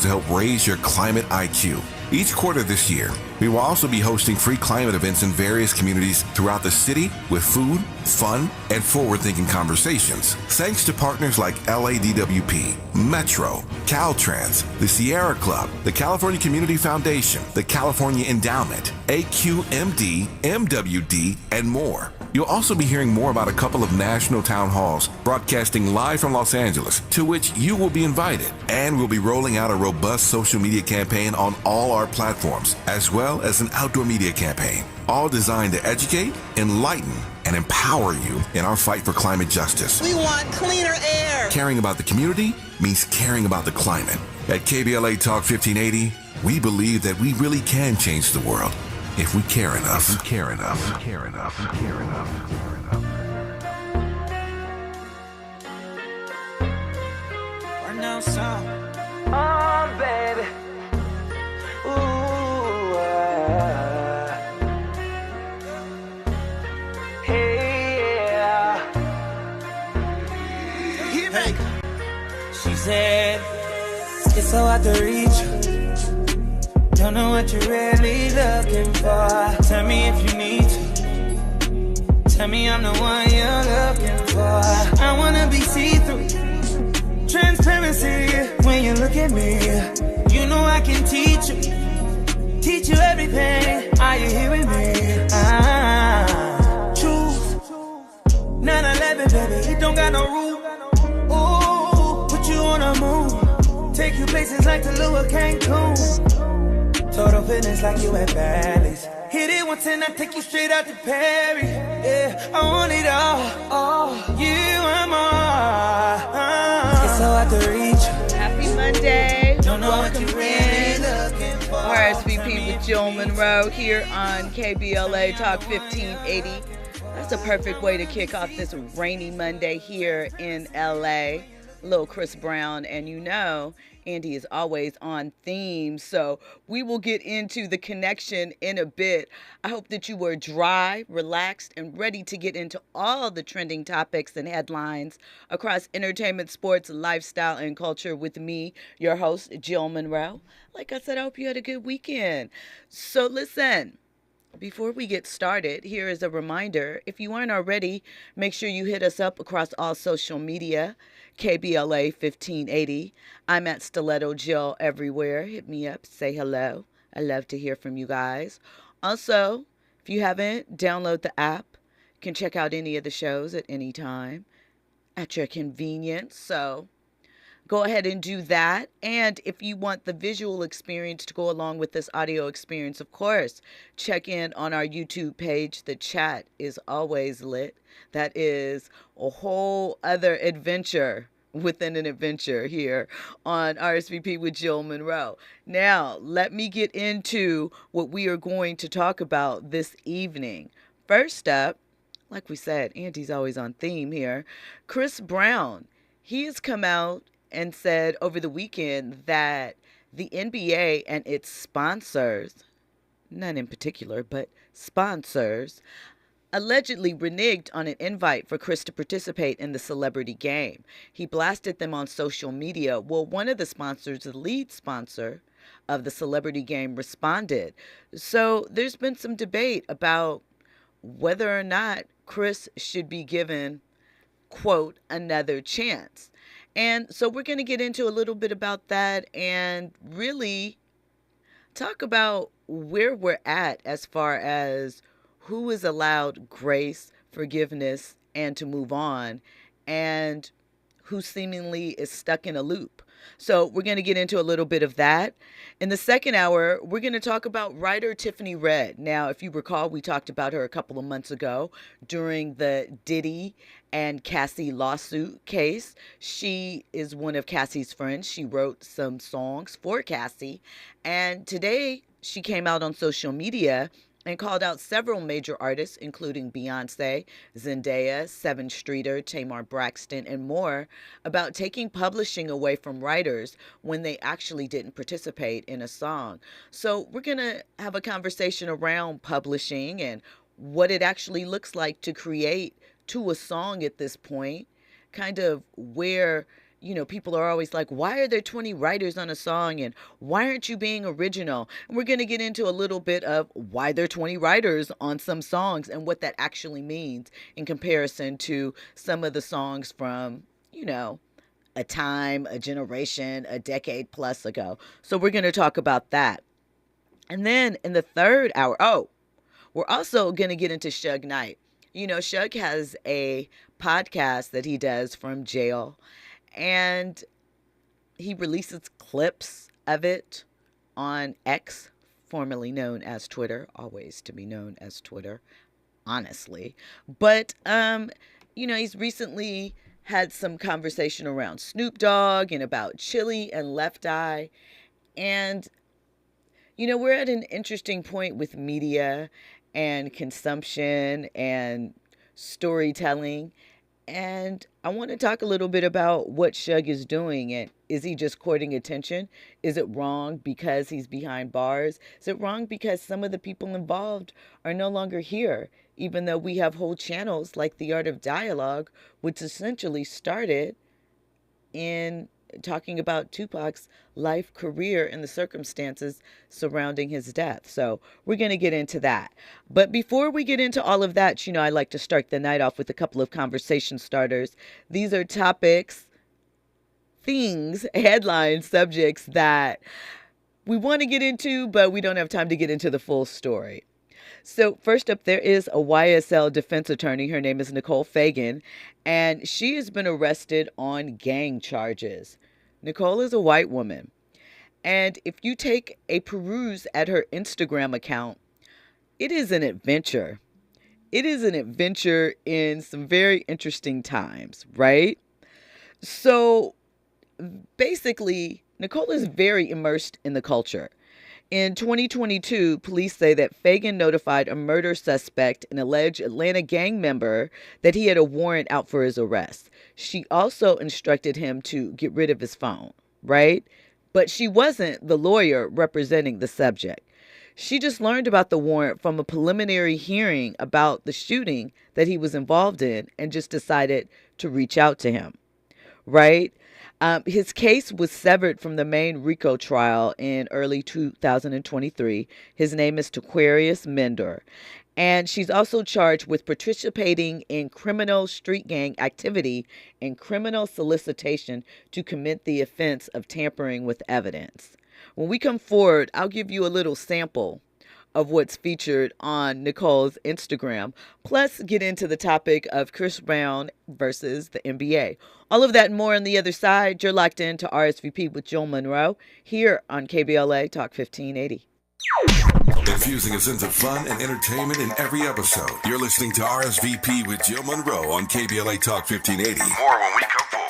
to help raise your climate IQ. Each quarter this year, we will also be hosting free climate events in various communities throughout the city with food, fun, and forward-thinking conversations. Thanks to partners like LADWP, Metro, Caltrans, the Sierra Club, the California Community Foundation, the California Endowment, AQMD, MWD, and more. You'll also be hearing more about a couple of national town halls broadcasting live from Los Angeles, to which you will be invited. And we'll be rolling out a robust social media campaign on all our platforms, as well as an outdoor media campaign, all designed to educate, enlighten, and empower you in our fight for climate justice. We want cleaner air. Caring about the community means caring about the climate. At KBLA Talk 1580, we believe that we really can change the world if we care enough. If we care enough. If we care enough. If we care enough. If we care enough. Right now, song. Oh, baby. Ooh, hey, yeah. Hey. She said, it's so hard to reach you. Don't know what you're really looking for. Tell me if you need to. Tell me I'm the one you're looking for. I wanna be see-through. Transparency when you look at me. You know I can teach you everything. Are you hearing me? Truth. 9/11, baby, it don't got no rule. Ooh, put you on a move. Take you places like Tulum, Cancun. Total fitness like you at Bally's. Hit it once and I take you straight out to Perry. Yeah, I want it all, you and more. It's so hard to reach. Happy Monday. Don't know what Welcome you really in. looking for. RSVP with Jill Munroe here on KBLA Talk 1580. That's a perfect way to kick off this rainy Monday here in LA. Little Chris Brown, and you know Andy is always on theme, so we will get into the connection in a bit. I hope that you were dry, relaxed, and ready to get into all the trending topics and headlines across entertainment, sports, lifestyle, and culture with me, your host, Jill Munroe. Like I said, I hope you had a good weekend. So listen, before we get started, here is a reminder. If you aren't already, make sure you hit us up across all social media, KBLA 1580. I'm at Stiletto Jill everywhere. Hit me up, say hello. I love to hear from you guys. Also, if you haven't, download the app. You can check out any of the shows at any time at your convenience. So go ahead and do that. And if you want the visual experience to go along with this audio experience, of course, check in on our YouTube page. The chat is always lit. That is a whole other adventure within an adventure here on RSVP with Jill Munroe. Now, let me get into what we are going to talk about this evening. First up, like we said, Andy's always on theme here. Chris Brown, he has come out and said over the weekend that the NBA and its sponsors, none in particular, but sponsors, allegedly reneged on an invite for Chris to participate in the celebrity game. He blasted them on social media. Well, one of the sponsors, the lead sponsor of the celebrity game, responded. So there's been some debate about whether or not Chris should be given, quote, another chance. And so we're going to get into a little bit about that and really talk about where we're at as far as who is allowed grace, forgiveness, and to move on, and who seemingly is stuck in a loop. So we're going to get into a little bit of that. In the second hour, we're going to talk about writer Tiffany Red. Now, if you recall, we talked about her a couple of months ago during the Diddy and Cassie lawsuit case. She is one of Cassie's friends. She wrote some songs for Cassie. And today she came out on social media and called out several major artists, including Beyonce, Zendaya, Seven Streeter, Tamar Braxton, and more, about taking publishing away from writers when they actually didn't participate in a song. So we're going to have a conversation around publishing and what it actually looks like to create to a song at this point, kind of where people are always like, why are there 20 writers on a song? And why aren't you being original? And we're going to get into a little bit of why there are 20 writers on some songs and what that actually means in comparison to some of the songs from, a time, a generation, a decade plus ago. So we're going to talk about that. And then in the third hour, we're also going to get into Suge Knight. Suge has a podcast that he does from jail, and he releases clips of it on X, formerly known as Twitter, always to be known as Twitter, honestly. But, he's recently had some conversation around Snoop Dogg and about Chili and Left Eye. And, we're at an interesting point with media and consumption and storytelling. And I want to talk a little bit about what Suge is doing. And is he just courting attention? Is it wrong because he's behind bars? Is it wrong because some of the people involved are no longer here? Even though we have whole channels like The Art of Dialogue, which essentially started in talking about Tupac's life, career, and the circumstances surrounding his death. So we're going to get into that. But before we get into all of that, I like to start the night off with a couple of conversation starters. These are topics, things, headlines, subjects that we want to get into, but we don't have time to get into the full story. So first up, there is a YSL defense attorney. Her name is Nicole Fagan, and she has been arrested on gang charges. Nicole is a white woman, and if you take a peruse at her Instagram account, it is an adventure. It is an adventure in some very interesting times, right? So basically, Nicole is very immersed in the culture. In 2022, police say that Fagan notified a murder suspect, an alleged Atlanta gang member, that he had a warrant out for his arrest. She also instructed him to get rid of his phone, right? But she wasn't the lawyer representing the subject. She just learned about the warrant from a preliminary hearing about the shooting that he was involved in and just decided to reach out to him, right? His case was severed from the main RICO trial in early 2023. His name is Taquarius Mender. And she's also charged with participating in criminal street gang activity and criminal solicitation to commit the offense of tampering with evidence. When we come forward, I'll give you a little sample of what's featured on Nicole's Instagram, plus get into the topic of Chris Brown versus the NBA. All of that and more on the other side. You're locked into RSVP with Jill Munroe here on KBLA Talk 1580. Infusing a sense of fun and entertainment in every episode. You're listening to RSVP with Jill Munroe on KBLA Talk 1580. More when we come forward.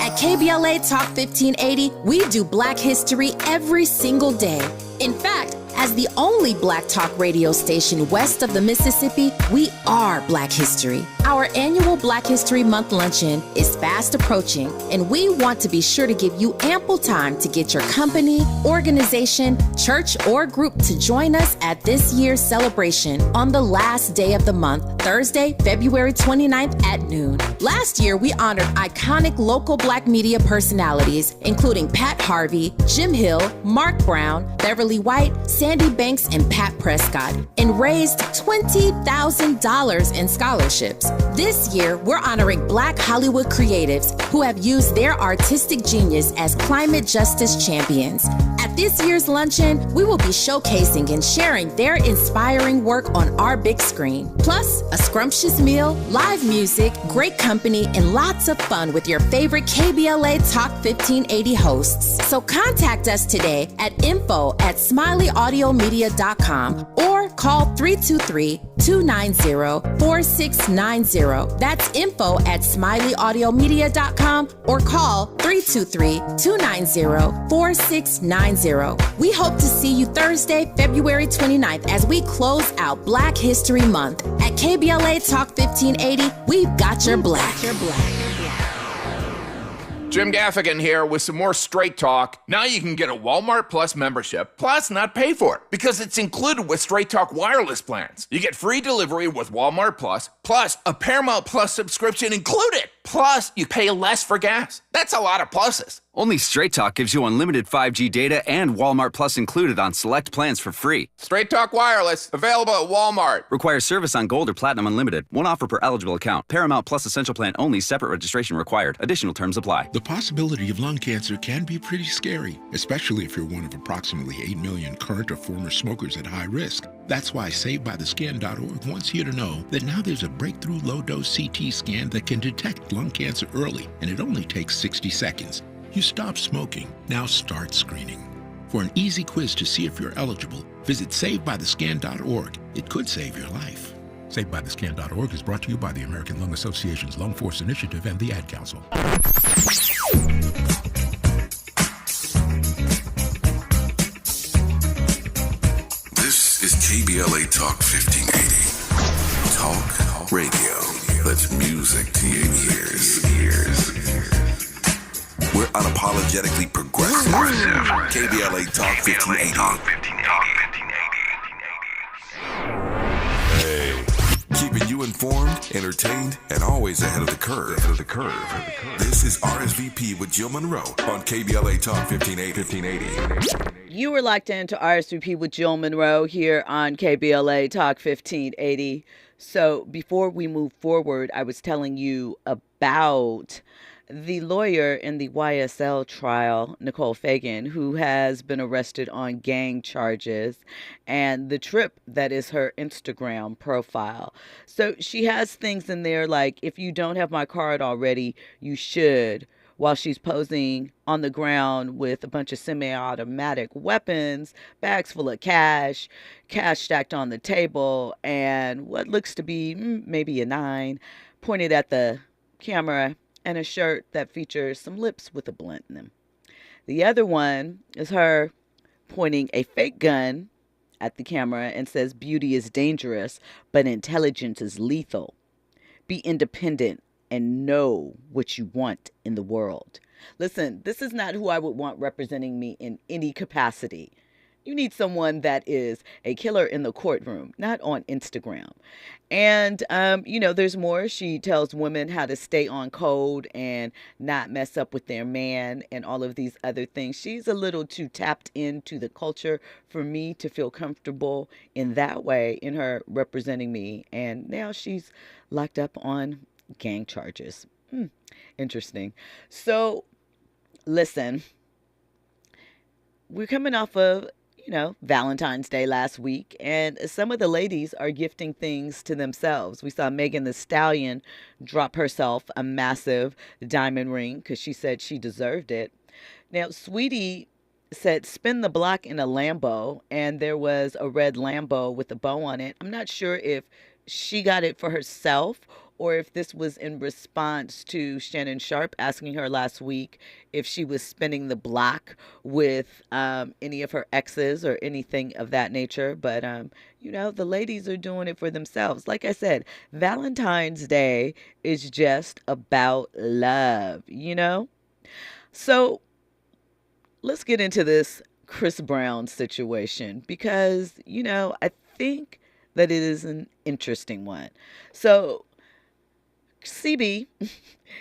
At KBLA Talk 1580, we do Black history every single day. In fact, as the only Black talk radio station west of the Mississippi, we are Black history. Our annual Black History Month luncheon is fast approaching, and we want to be sure to give you ample time to get your company, organization, church, or group to join us at this year's celebration on the last day of the month, Thursday, February 29th at noon. Last year, we honored iconic local Black media personalities, including Pat Harvey, Jim Hill, Mark Brown, Beverly White, Sandy Banks, and Pat Prescott, and raised $20,000 in scholarships. This year, we're honoring Black Hollywood creatives who have used their artistic genius as climate justice champions. At this year's luncheon, we will be showcasing and sharing their inspiring work on our big screen. Plus, a scrumptious meal, live music, great company, and lots of fun with your favorite KBLA Talk 1580 hosts. So contact us today at info@smileyAudiomedia.com or call 323-290-4690. That's info@smileyAudiomedia.com or call 323-290-4690. We hope to see you Thursday, February 29th as we close out Black History Month. At KBLA Talk 1580, we've got your Black. Jim Gaffigan here with some more Straight Talk. Now you can get a Walmart Plus membership, plus not pay for it, because it's included with Straight Talk wireless plans. You get free delivery with Walmart plus a Paramount Plus subscription included. Plus, you pay less for gas. That's a lot of pluses. Only Straight Talk gives you unlimited 5G data and Walmart Plus included on select plans for free. Straight Talk Wireless, available at Walmart. Requires service on Gold or Platinum Unlimited. One offer per eligible account. Paramount Plus Essential Plan only. Separate registration required. Additional terms apply. The possibility of lung cancer can be pretty scary, especially if you're one of approximately 8 million current or former smokers at high risk. That's why SaveByTheScan.org wants you to know that now there's a breakthrough low-dose CT scan that can detect lung cancer early, and it only takes 60 seconds. You stop smoking, now start screening. For an easy quiz to see if you're eligible, visit SaveByTheScan.org. It could save your life. SaveByTheScan.org is brought to you by the American Lung Association's Lung Force Initiative and the Ad Council. This is KBLA Talk 1580. Talk radio. That's music to your ears. We're unapologetically progressive. KBLA Talk 1580. Keeping you informed, entertained, and always ahead of the curve. This is RSVP with Jill Munroe on KBLA Talk 1580. You were locked into RSVP with Jill Munroe here on KBLA Talk 1580. So before we move forward, I was telling you about the lawyer in the YSL trial, Nicole Fagan, who has been arrested on gang charges, and the trip that is her Instagram profile. So she has things in there like, if you don't have my card already, you should, while she's posing on the ground with a bunch of semi-automatic weapons, bags full of cash stacked on the table, and what looks to be maybe a 9 pointed at the camera, and a shirt that features some lips with a blunt in them. The other one is her pointing a fake gun at the camera and says, "Beauty is dangerous, but intelligence is lethal. Be independent and know what you want in the world." Listen, this is not who I would want representing me in any capacity. You need someone that is a killer in the courtroom, not on Instagram. And, there's more. She tells women how to stay on code and not mess up with their man and all of these other things. She's a little too tapped into the culture for me to feel comfortable in that way in her representing me. And now she's locked up on gang charges. Interesting. So, listen, we're coming off of Valentine's Day last week, and some of the ladies are gifting things to themselves. We saw Megan Thee Stallion drop herself a massive diamond ring because she said she deserved it. Now, Sweetie said spin the block in a Lambo, and there was a red Lambo with a bow on it. I'm not sure if she got it for herself or if this was in response to Shannon Sharp asking her last week if she was spinning the block with any of her exes or anything of that nature. But, the ladies are doing it for themselves. Like I said, Valentine's Day is just about love, So let's get into this Chris Brown situation because, I think that it is an interesting one. So CB,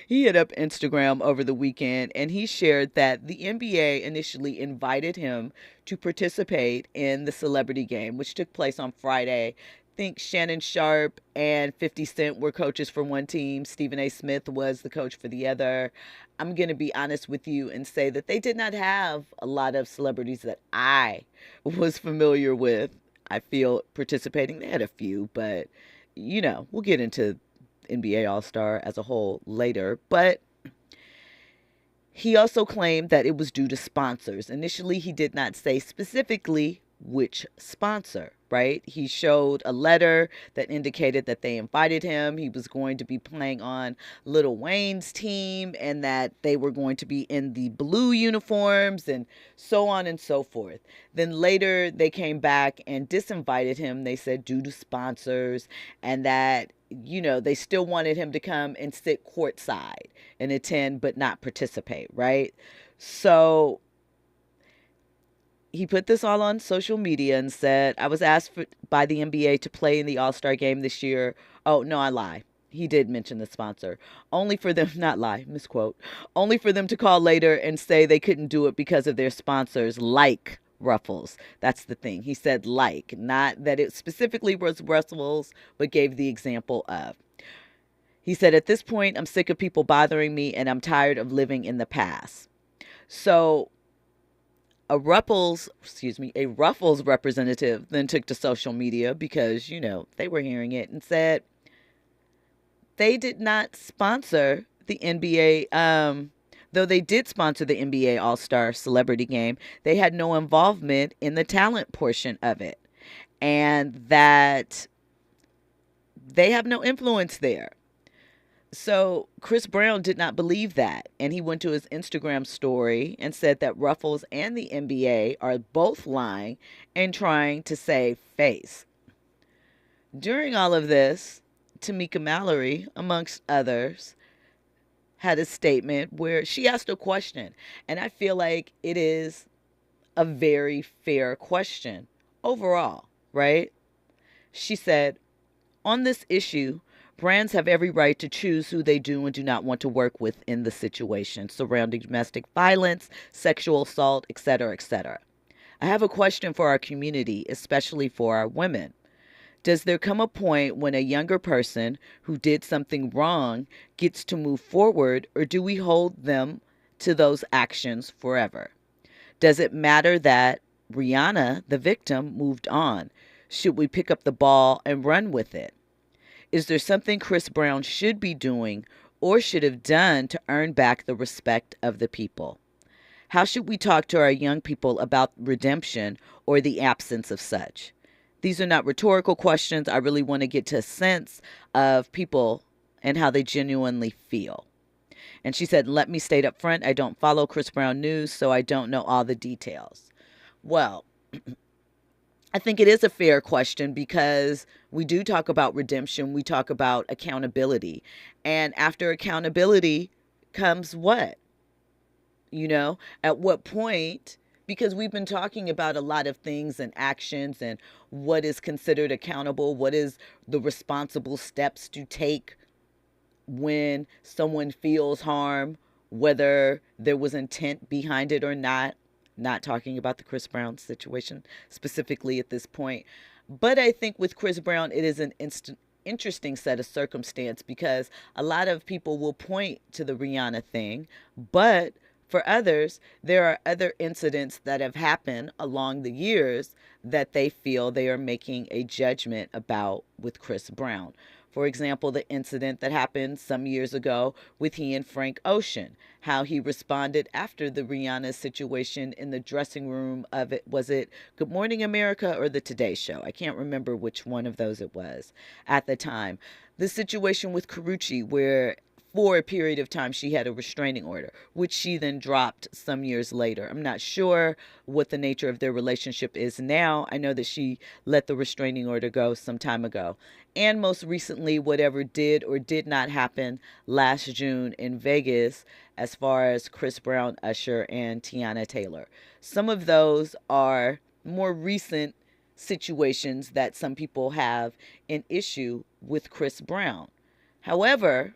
he hit up Instagram over the weekend and he shared that the NBA initially invited him to participate in the celebrity game, which took place on Friday. I think Shannon Sharp and 50 Cent were coaches for one team. Stephen A. Smith was the coach for the other. I'm going to be honest with you and say that they did not have a lot of celebrities that I was familiar with, I feel, participating. They had a few, but, we'll get into NBA All-Star as a whole later, but he also claimed that it was due to sponsors. Initially, he did not say specifically which sponsor, right? He showed a letter that indicated that they invited him. He was going to be playing on Lil Wayne's team and that they were going to be in the blue uniforms and so on and so forth. Then later they came back and disinvited him. They said due to sponsors, and that, you know, they still wanted him to come and sit courtside and attend but not participate, right? So he put this all on social media and said, I was asked by the NBA to play in the All-Star game this year. Oh, no, I lie. He did mention the sponsor. Only for them, not lie, misquote. Only for them to call later and say they couldn't do it because of their sponsors, like Ruffles. That's the thing. He said like, not that it specifically was Ruffles, but gave the example of. He said, at this point, I'm sick of people bothering me and I'm tired of living in the past. So a Ruffles representative then took to social media because, you know, they were hearing it and said they did not sponsor the NBA. Though they did sponsor the NBA All-Star Celebrity Game, they had no involvement in the talent portion of it, and that they have no influence there. So Chris Brown did not believe that, and he went to his Instagram story and said that Ruffles and the NBA are both lying and trying to save face. During all of this, Tamika Mallory, amongst others, had a statement where she asked a question, and I feel like it is a very fair question overall, right? She said, on this issue, brands have every right to choose who they do and do not want to work with in the situation surrounding domestic violence, sexual assault, etc., etc. I have a question for our community, especially for our women. Does there come a point when a younger person who did something wrong gets to move forward, or do we hold them to those actions forever? Does it matter that Rihanna, the victim, moved on? Should we pick up the ball and run with it? Is there something Chris Brown should be doing or should have done to earn back the respect of the people? How should we talk to our young people about redemption or the absence of such? These are not rhetorical questions. I really want to get to a sense of people and how they genuinely feel. And she said, let me state up front, I don't follow Chris Brown news, so I don't know all the details. Well, I think it is a fair question because we do talk about redemption. We talk about accountability. And after accountability comes what? You know, at what point? Because we've been talking about a lot of things and actions and what is considered accountable, what is the responsible steps to take when someone feels harm, whether there was intent behind it or not. Not talking about the Chris Brown situation specifically at this point. But I think with Chris Brown, it is an interesting set of circumstance because a lot of people will point to the Rihanna thing, but for others, there are other incidents that have happened along the years that they feel they are making a judgment about with Chris Brown. For example, the incident that happened some years ago with he and Frank Ocean, how he responded after the Rihanna situation in the dressing room of it. Was it Good Morning America or the Today Show? I can't remember which one of those it was at the time. The situation with Karrueche where for a period of time she had a restraining order, which she then dropped some years later. I'm not sure what the nature of their relationship is now. I know that she let the restraining order go some time ago. And most recently, whatever did or did not happen last June in Vegas as far as Chris Brown, Usher, and Tiana Taylor. Some of those are more recent situations that some people have an issue with Chris Brown. However,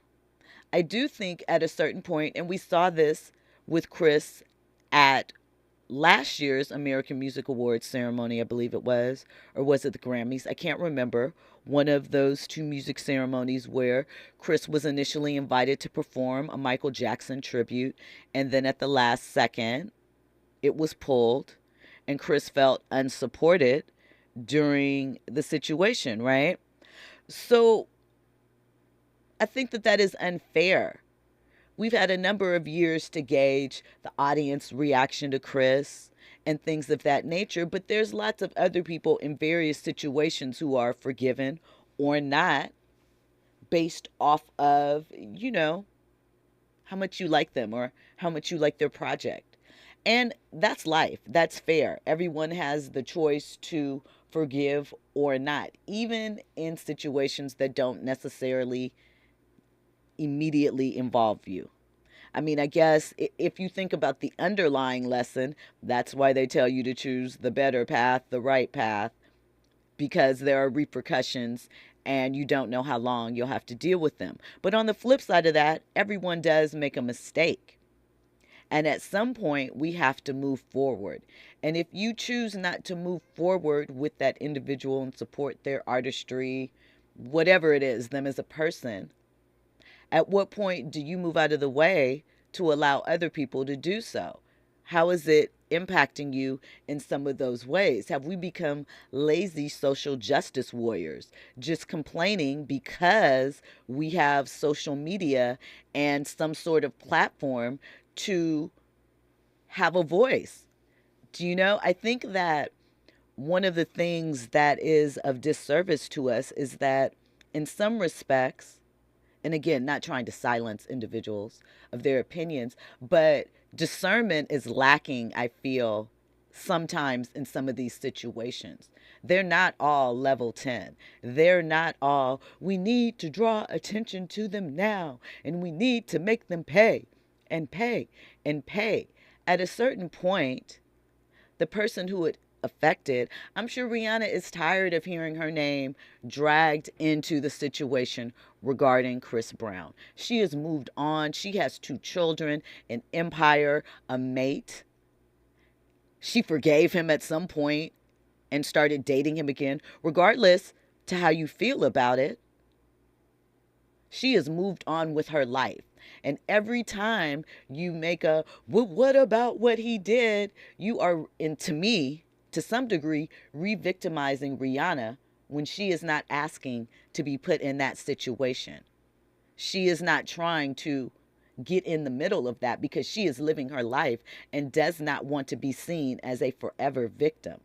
I do think at a certain point, and we saw this with Chris at last year's American Music Awards ceremony, I believe it was, or was it the Grammys? I can't remember. One of those two music ceremonies where Chris was initially invited to perform a Michael Jackson tribute, and then at the last second, it was pulled, and Chris felt unsupported during the situation, right? So I think that is unfair. We've had a number of years to gauge the audience reaction to Chris and things of that nature. But there's lots of other people in various situations who are forgiven or not based off of, how much you like them or how much you like their project. And that's life. That's fair. Everyone has the choice to forgive or not, even in situations that don't necessarily immediately involve you. I mean, I guess if you think about the underlying lesson, that's why they tell you to choose the better path, the right path, because there are repercussions and you don't know how long you'll have to deal with them. But on the flip side of that, everyone does make a mistake. And at some point, we have to move forward. And if you choose not to move forward with that individual and support their artistry, whatever it is, them as a person, at what point do you move out of the way to allow other people to do so? How is it impacting you in some of those ways? Have we become lazy social justice warriors, just complaining because we have social media and some sort of platform to have a voice? Do you know? I think that one of the things that is of disservice to us is that in some respects, and again, not trying to silence individuals of their opinions, but discernment is lacking, I feel, sometimes in some of these situations. They're not all level 10. They're not all, we need to draw attention to them now, and we need to make them pay and pay and pay. At a certain point, the person who it affected, I'm sure Rihanna is tired of hearing her name dragged into the situation regarding Chris Brown. She has moved on. She has 2 children, an empire, a mate. She forgave him at some point and started dating him again. Regardless to how you feel about it, she has moved on with her life. And every time you make a, well, what about what he did? You are, and to me, to some degree, re-victimizing Rihanna when she is not asking to be put in that situation. She is not trying to get in the middle of that because she is living her life and does not want to be seen as a forever victim.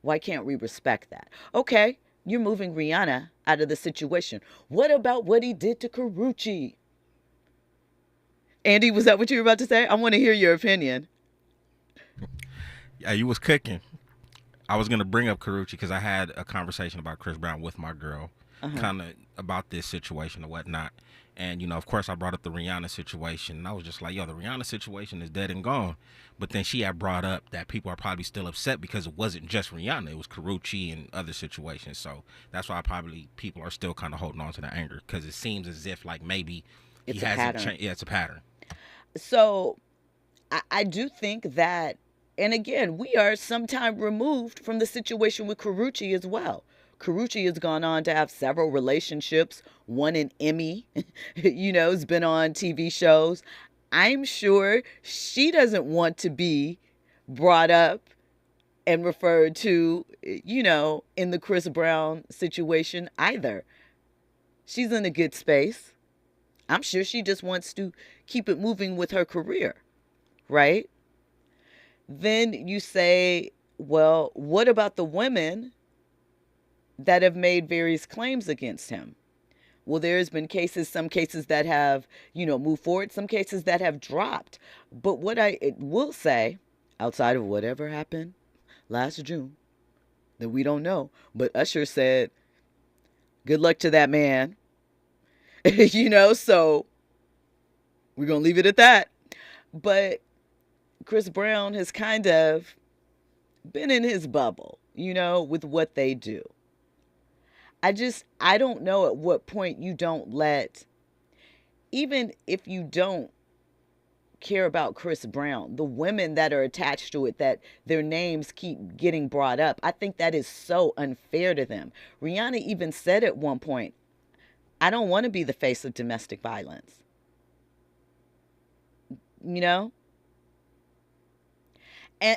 Why can't we respect that? Okay, you're moving Rihanna out of the situation. What about what he did to Karrueche? Andy, was that what you were about to say? I want to hear your opinion. Yeah, you was cooking. I was going to bring up Karrueche because I had a conversation about Chris Brown with my girl, kind of about this situation or whatnot. And, of course, I brought up the Rihanna situation. And I was just like, yo, the Rihanna situation is dead and gone. But then she had brought up that people are probably still upset because it wasn't just Rihanna. It was Karrueche and other situations. So that's why probably people are still kind of holding on to the anger because it seems as if like maybe he hasn't changed. Yeah, it's a pattern. So I do think that, and again, we are some time removed from the situation with Karrueche as well. Karrueche has gone on to have several relationships, won an Emmy, has been on TV shows. I'm sure she doesn't want to be brought up and referred to, in the Chris Brown situation either. She's in a good space. I'm sure she just wants to keep it moving with her career, right? Then you say, well, what about the women that have made various claims against him? Well, there's been some cases that have, moved forward, some cases that have dropped. But what I will say, outside of whatever happened last June, that we don't know, but Usher said, good luck to that man. So we're going to leave it at that. But Chris Brown has kind of been in his bubble, with what they do. I don't know at what point you don't let, even if you don't care about Chris Brown, the women that are attached to it, that their names keep getting brought up, I think that is so unfair to them. Rihanna even said at one point, I don't want to be the face of domestic violence.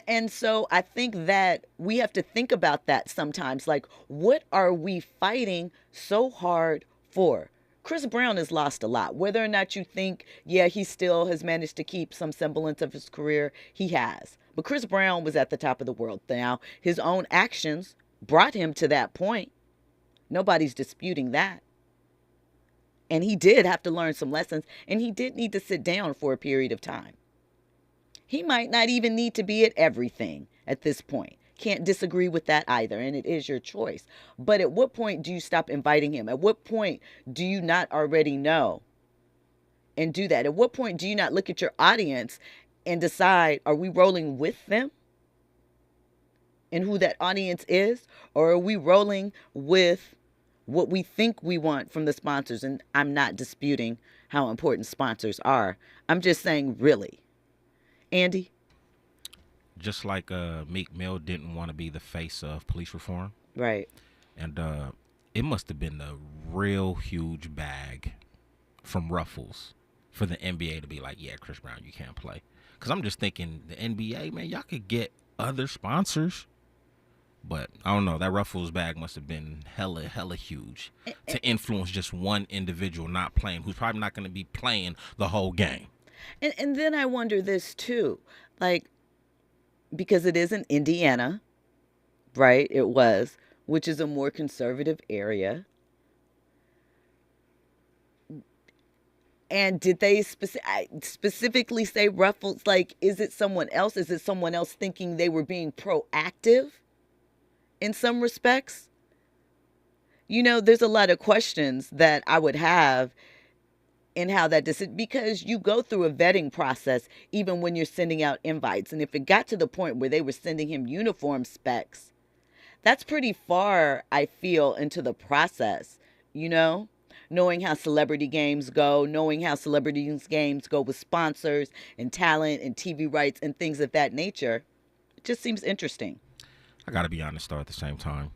And so I think that we have to think about that sometimes. Like, what are we fighting so hard for? Chris Brown has lost a lot. Whether or not you think, yeah, he still has managed to keep some semblance of his career, he has. But Chris Brown was at the top of the world. Now, his own actions brought him to that point. Nobody's disputing that. And he did have to learn some lessons, and he did need to sit down for a period of time. He might not even need to be at everything at this point. Can't disagree with that either, and it is your choice. But at what point do you stop inviting him? At what point do you not already know and do that? At what point do you not look at your audience and decide, are we rolling with them and who that audience is? Or are we rolling with what we think we want from the sponsors? And I'm not disputing how important sponsors are. I'm just saying, really. Andy? Just like Meek Mill didn't want to be the face of police reform. Right. And it must have been a real huge bag from Ruffles for the NBA to be like, yeah, Chris Brown, you can't play. Because I'm just thinking, the NBA, man, y'all could get other sponsors. But I don't know, that Ruffles bag must have been hella huge to influence just one individual not playing, who's probably not going to be playing the whole game. And then I wonder this too, like, because it is in Indiana, right? It was, which is a more conservative area. And did they specifically say Ruffles? Like, is it someone else? Is it someone else thinking they were being proactive in some respects? You know, there's a lot of questions that I would have in how that decision, because you go through a vetting process even when you're sending out invites. And if it got to the point where they were sending him uniform specs, that's pretty far, I feel, into the process, you know? Knowing how celebrity games go, knowing how celebrities games go with sponsors and talent and TV rights and things of that nature. It just seems interesting. I got to be honest, though, at the same time.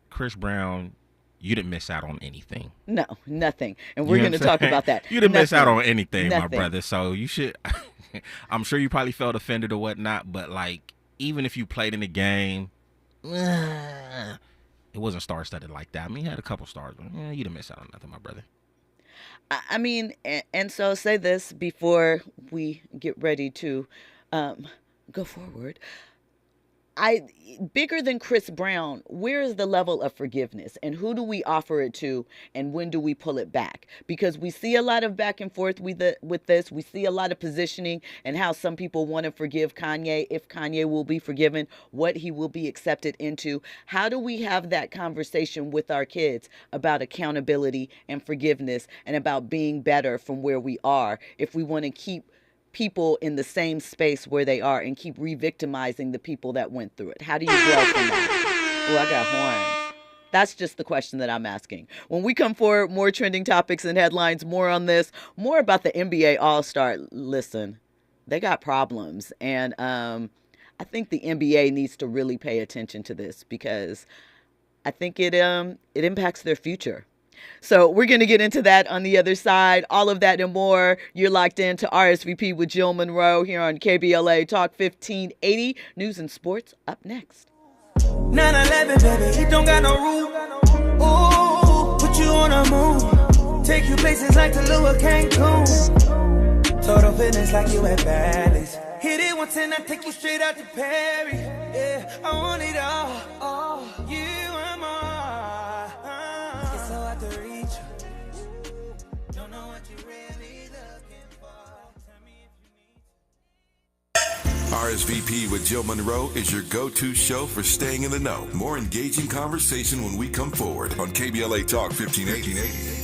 Chris Brown, you didn't miss out on anything. No, nothing. And we're going to talk about that. You didn't miss out on anything, Nothing. my brother. So you should, I'm sure you probably felt offended or whatnot, but like, even if you played in the game, it wasn't star-studded like that. I mean, he had a couple stars, but you didn't miss out on nothing, my brother. I mean, and so say this before we get ready to go forward. Bigger than Chris Brown, where is the level of forgiveness, and who do we offer it to, and when do we pull it back? Because we see a lot of back and forth with this. We see a lot of positioning and how some people want to forgive Kanye, if Kanye will be forgiven, what he will be accepted into. How do we have that conversation with our kids about accountability and forgiveness and about being better from where we are if we want to keep people in the same space where they are and keep re-victimizing the people that went through it? How do you grow from that? Oh, I got horns. That's just the question that I'm asking. When we come forward, more trending topics and headlines, more on this, more about the NBA All-Star. Listen, they got problems. And I think the NBA needs to really pay attention to this, because I think it impacts their future. So we're going to get into that on the other side. All of that and more. You're locked in to RSVP with Jill Munroe here on KBLA Talk 1580. News and sports up next. 9/11, baby, it don't got no rule. Ooh, put you on a move. Take you places like Tulum, Cancun. Total fitness like you at Bally's. Hit it once and I take you straight out to Paris. Yeah, I want it all. You and more. It's so hard to reach you. Don't know what you're really looking for. Tell me if you need. RSVP with Jill Munroe is your go-to show for staying in the know. More engaging conversation when we come forward on KBLA Talk 1580.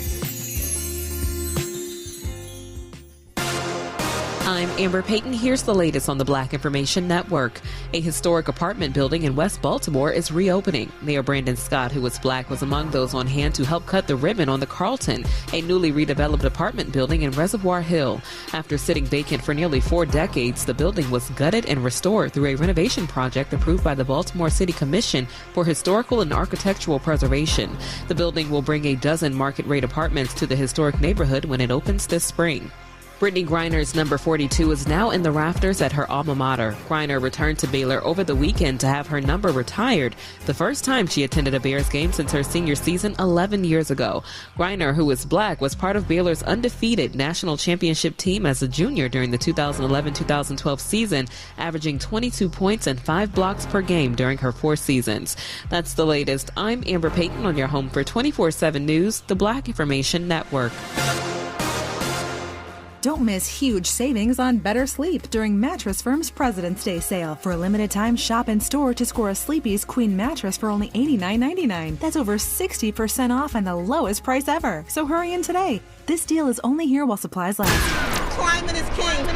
I'm Amber Payton. Here's the latest on the Black Information Network. A historic apartment building in West Baltimore is reopening. Mayor Brandon Scott, who was Black, was among those on hand to help cut the ribbon on the Carlton, a newly redeveloped apartment building in Reservoir Hill. After sitting vacant for nearly 4 decades, the building was gutted and restored through a renovation project approved by the Baltimore City Commission for Historical and Architectural Preservation. The building will bring a dozen market-rate apartments to the historic neighborhood when it opens this spring. Brittany Griner's number 42 is now in the rafters at her alma mater. Griner returned to Baylor over the weekend to have her number retired, the first time she attended a Bears game since her senior season 11 years ago. Griner, who is black, was part of Baylor's undefeated national championship team as a junior during the 2011-2012 season, averaging 22 points and 5 blocks per game during her 4 seasons. That's the latest. I'm Amber Payton on your home for 24/7 News, the Black Information Network. Don't miss huge savings on better sleep during Mattress Firm's President's Day sale. For a limited time, shop in store to score a Sleepy's Queen mattress for only $89.99. That's over 60% off and the lowest price ever. So hurry in today. This deal is only here while supplies last. Climate is king.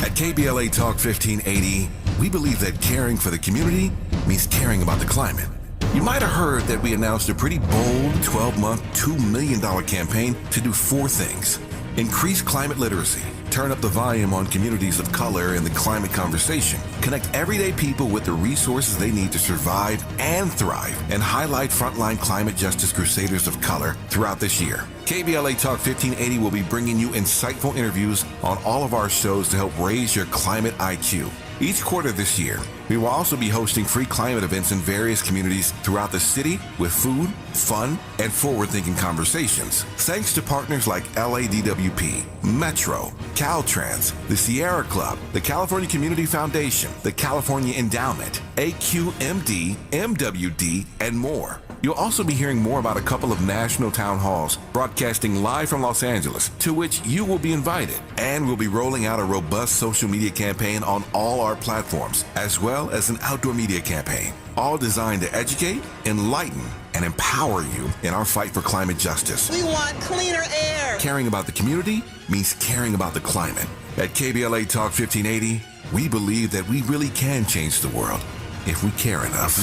At KBLA Talk 1580, we believe that caring for the community means caring about the climate. You might have heard that we announced a pretty bold 12-month, $2 million campaign to do 4 things. Increase climate literacy, turn up the volume on communities of color in the climate conversation, connect everyday people with the resources they need to survive and thrive, and highlight frontline climate justice crusaders of color throughout this year. KBLA Talk 1580 will be bringing you insightful interviews on all of our shows to help raise your climate IQ. Each quarter this year, we will also be hosting free climate events in various communities throughout the city with food, fun, and forward-thinking conversations. Thanks to partners like LADWP, Metro, Caltrans, the Sierra Club, the California Community Foundation, the California Endowment, AQMD, MWD, and more. You'll also be hearing more about a couple of national town halls broadcasting live from Los Angeles, to which you will be invited. And we'll be rolling out a robust social media campaign on all our platforms, as well as an outdoor media campaign, all designed to educate, enlighten, and empower you in our fight for climate justice. We want cleaner air. Caring about the community means caring about the climate. At KBLA Talk 1580, we believe that we really can change the world if we care enough.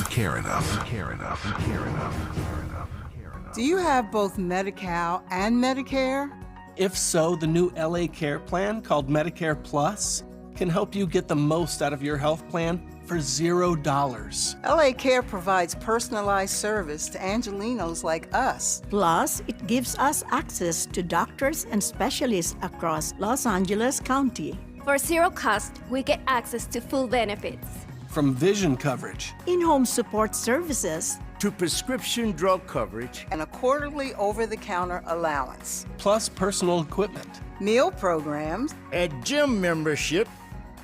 Do you have both Medi-Cal and Medicare? If so, the new LA Care plan called Medicare Plus can help you get the most out of your health plan for $0. LA Care provides personalized service to Angelinos like us. Plus, it gives us access to doctors and specialists across Los Angeles County. For zero cost, we get access to full benefits. From vision coverage, in-home support services, to prescription drug coverage, and a quarterly over-the-counter allowance, plus personal equipment, meal programs, a gym membership,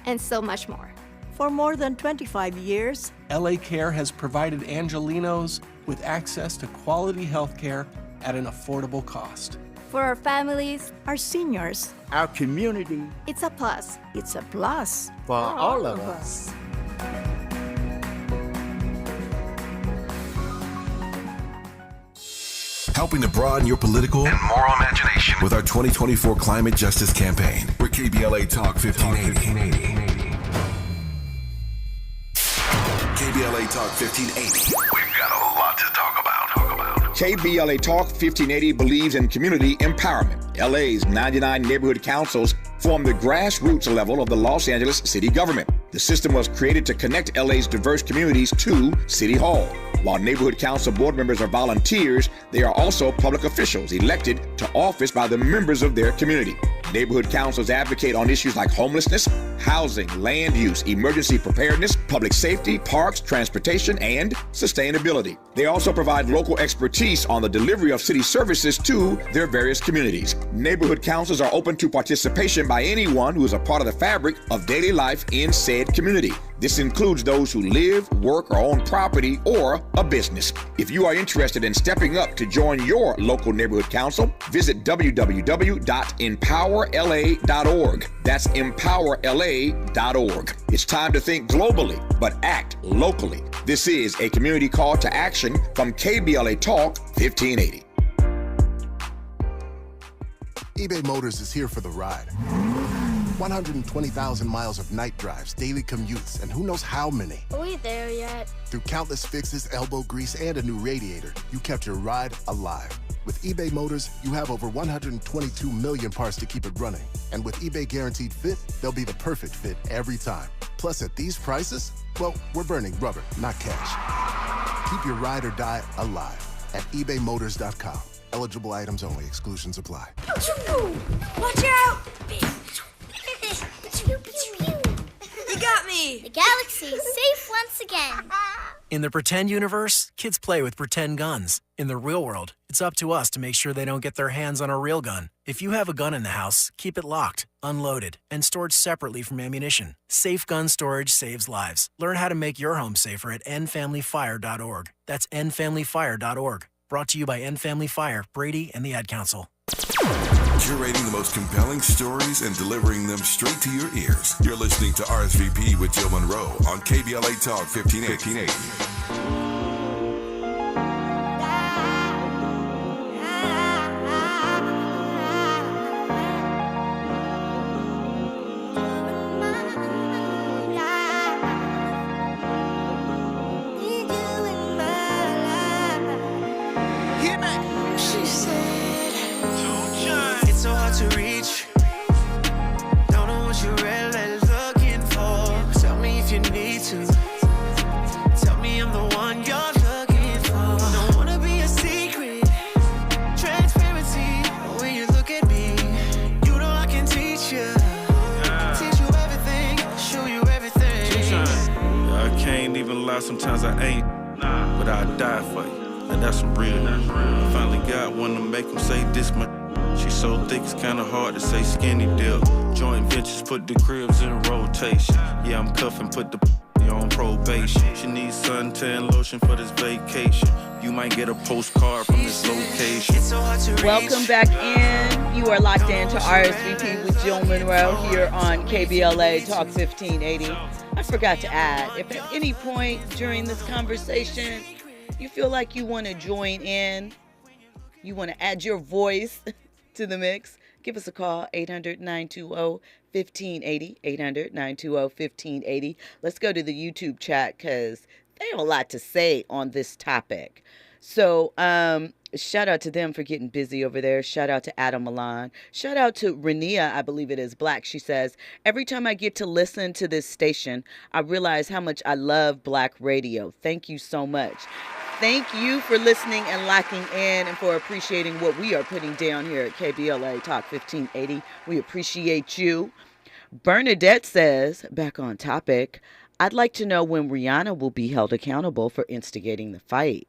and so much more. For more than 25 years, LA Care has provided Angelinos with access to quality health care at an affordable cost. For our families, our seniors, our community, it's a plus. It's a plus for all of us. Helping to broaden your political and moral imagination with our 2024 Climate Justice Campaign. We're KBLA Talk 1580. KBLA Talk 1580. We've got a lot to talk about. KBLA Talk 1580 believes in community empowerment. LA's 99 neighborhood councils form the grassroots level of the Los Angeles city government. The system was created to connect LA's diverse communities to City Hall. While neighborhood council board members are volunteers, they are also public officials elected to office by the members of their community. Neighborhood councils advocate on issues like homelessness, housing, land use, emergency preparedness, public safety, parks, transportation, and sustainability. They also provide local expertise on the delivery of city services to their various communities. Neighborhood councils are open to participation by anyone who is a part of the fabric of daily life in said community. This includes those who live, work, or own property or a business. If you are interested in stepping up to join your local neighborhood council, visit www.empowerla.org. That's empowerla.org. It's time to think globally, but act locally. This is a community call to action from KBLA Talk 1580. eBay Motors is here for the ride. 120,000 miles of night drives, daily commutes, and who knows how many. Are we there yet? Through countless fixes, elbow grease, and a new radiator, you kept your ride alive. With eBay Motors, you have over 122 million parts to keep it running. And with eBay Guaranteed Fit, they'll be the perfect fit every time. Plus, at these prices, well, we're burning rubber, not cash. Keep your ride or die alive at ebaymotors.com. Eligible items only. Exclusions apply. Watch out! You got me! The galaxy is safe once again. In the pretend universe, kids play with pretend guns. In the real world, it's up to us to make sure they don't get their hands on a real gun. If you have a gun in the house, keep it locked, unloaded, and stored separately from ammunition. Safe gun storage saves lives. Learn how to make your home safer at endfamilyfire.org. That's endfamilyfire.org. Brought to you by End Family Fire, Brady, and the Ad Council. Curating the most compelling stories and delivering them straight to your ears. You're listening to RSVP with Jill Munroe on KBLA Talk 1580. To reach, don't know what you're really looking for. Tell me if you need to. Tell me I'm the one you're looking for. Don't wanna be a secret. Transparency, when you look at me, you know I can teach you. Teach you everything, show you everything. I can't even lie, sometimes I ain't, but I'll die for you. And that's some real. I finally got one to make them say this my. She so thick it's kinda hard to say skinny dip. Joint ventures put the cribs in rotation. Yeah, I'm cuffing, put the on probation. She needs suntan lotion for this vacation. You might get a postcard from this location. Welcome back in. You are locked into RSVP with Jill Munroe here on KBLA Talk 1580. I forgot to add, if at any point during this conversation you feel like you want to join in, you want to add your voice to the mix, give us a call, 800-920-1580, 800-920-1580. Let's go to the YouTube chat because they have a lot to say on this topic. So shout out to them for getting busy over there. Shout out to Adam Milan. Shout out to Renia, I believe it is Black. She says, every time I get to listen to this station, I realize how much I love Black radio. Thank you so much. Thank you for listening and locking in and for appreciating what we are putting down here at KBLA Talk 1580. We appreciate you. Bernadette says, back on topic, I'd like to know when Rihanna will be held accountable for instigating the fight.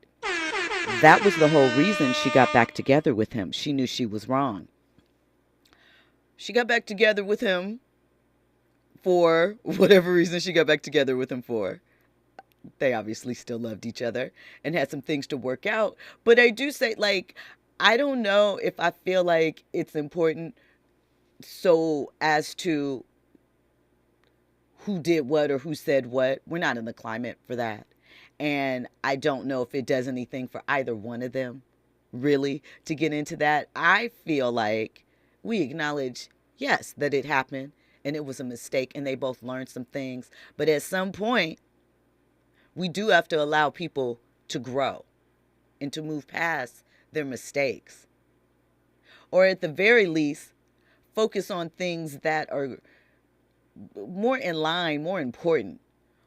That was the whole reason she got back together with him. She knew she was wrong. She got back together with him for whatever reason she got back together with him for. They obviously still loved each other and had some things to work out. But I do say, like, I don't know if I feel like it's important so as to who did what or who said what. We're not in the climate for that. And I don't know if it does anything for either one of them, really, to get into that. I feel like we acknowledge, yes, that it happened and it was a mistake and they both learned some things. But at some point, we do have to allow people to grow and to move past their mistakes. Or at the very least, focus on things that are more in line, more important.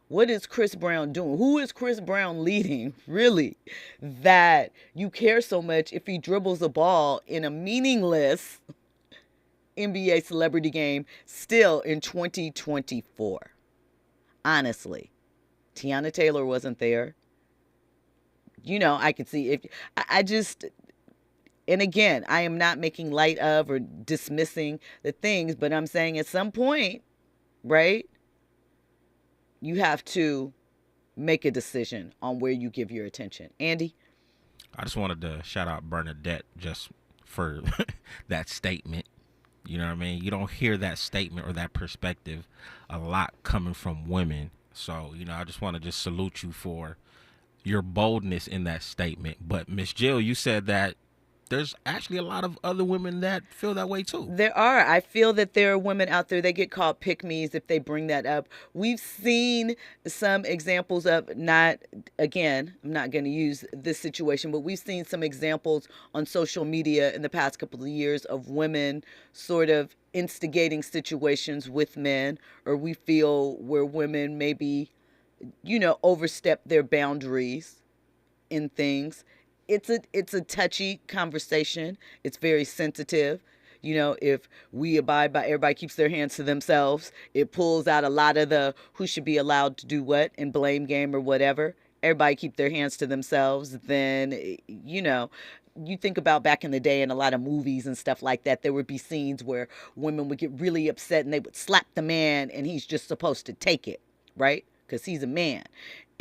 What is Chris Brown doing? Who is Chris Brown leading, really, that you care so much if he dribbles a ball in a meaningless NBA celebrity game still in 2024? Honestly. Tiana Taylor wasn't there. You know, I could see if I just, and again, I am not making light of or dismissing the things, but I'm saying at some point, right, you have to make a decision on where you give your attention. Andy? I just wanted to shout out Bernadette just for that statement. You know what I mean? You don't hear that statement or that perspective a lot coming from women. So, you know, I just want to just salute you for your boldness in that statement. But Miss Jill, you said that there's actually a lot of other women that feel that way too. There are. I feel that there are women out there, they get called pick-me's if they bring that up. We've seen some examples of, not, again, I'm not going to use this situation, but we've seen some examples on social media in the past couple of years of women sort of instigating situations with men, or we feel where women maybe, you know, overstep their boundaries in things. it's a touchy conversation. It's very sensitive. You know, if we abide by everybody keeps their hands to themselves, it pulls out a lot of the who should be allowed to do what and blame game or whatever. Everybody keep their hands to themselves. Then, you know, you think about back in the day in a lot of movies and stuff like that, there would be scenes where women would get really upset and they would slap the man and he's just supposed to take it, right? Because he's a man.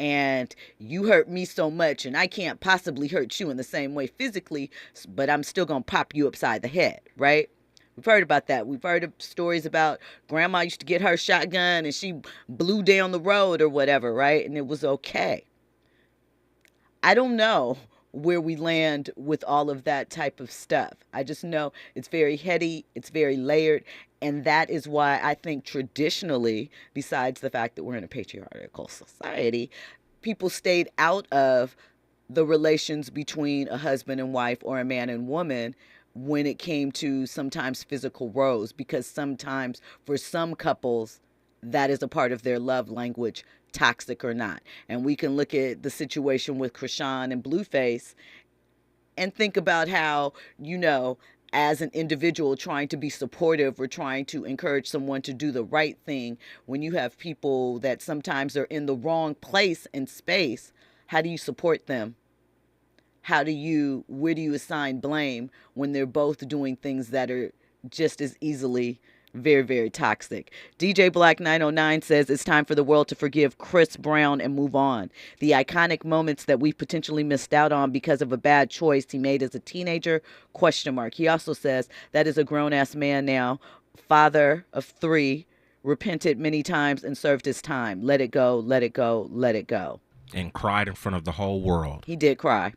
And you hurt me so much and I can't possibly hurt you in the same way physically, but I'm still going to pop you upside the head, right? We've heard about that. We've heard of stories about grandma used to get her shotgun and she blew down the road or whatever, right? And it was okay. I don't know where we land with all of that type of stuff. I just know it's very heady, it's very layered, and that is why I think traditionally, besides the fact that we're in a patriarchal society, people stayed out of the relations between a husband and wife or a man and woman when it came to sometimes physical roles, because sometimes for some couples, that is a part of their love language, toxic or not. And we can look at the situation with Krishan and Blueface and think about how, you know, as an individual trying to be supportive or trying to encourage someone to do the right thing, when you have people that sometimes are in the wrong place and space, how do you support them? Where do you assign blame when they're both doing things that are just as easily very, very toxic? DJ Black 909 says it's time for the world to forgive Chris Brown and move on. The iconic moments that we potentially missed out on because of a bad choice he made as a teenager, ? He also says that is a grown-ass man now, father of 3, repented many times and served his time. Let it go, let it go, let it go. And cried in front of the whole world. He did cry.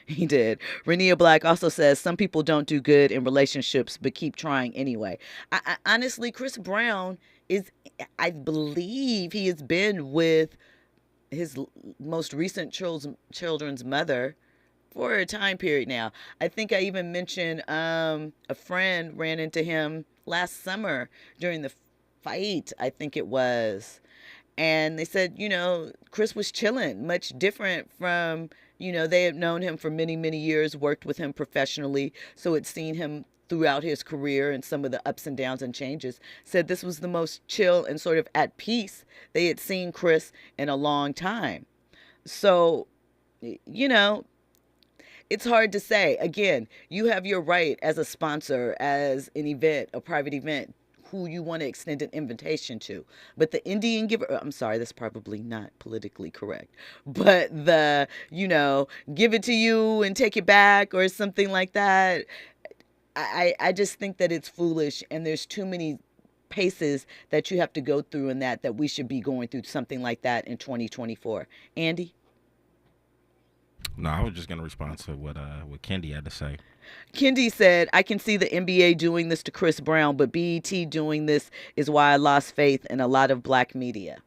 He did. Renia Black also says some people don't do good in relationships but keep trying anyway. I honestly, Chris Brown is, I believe he has been with his most recent children's mother for a time period now. I think I even mentioned a friend ran into him last summer during the fight, I think it was. And they said, you know, Chris was chilling, much different from, you know, they had known him for many, many years, worked with him professionally, so had seen him throughout his career and some of the ups and downs and changes. Said this was the most chill and sort of at peace they had seen Chris in a long time. So, you know, it's hard to say. Again, you have your right as a sponsor, as an event, a private event, who you want to extend an invitation to. But the Indian giver, I'm sorry, that's probably not politically correct, but the, you know, give it to you and take it back or something like that, I just think that it's foolish, and there's too many paces that you have to go through in that we should be going through something like that in 2024. Andy? No, I was just going to respond to what Kendi had to say. Kendi said, I can see the NBA doing this to Chris Brown, but BET doing this is why I lost faith in a lot of black media.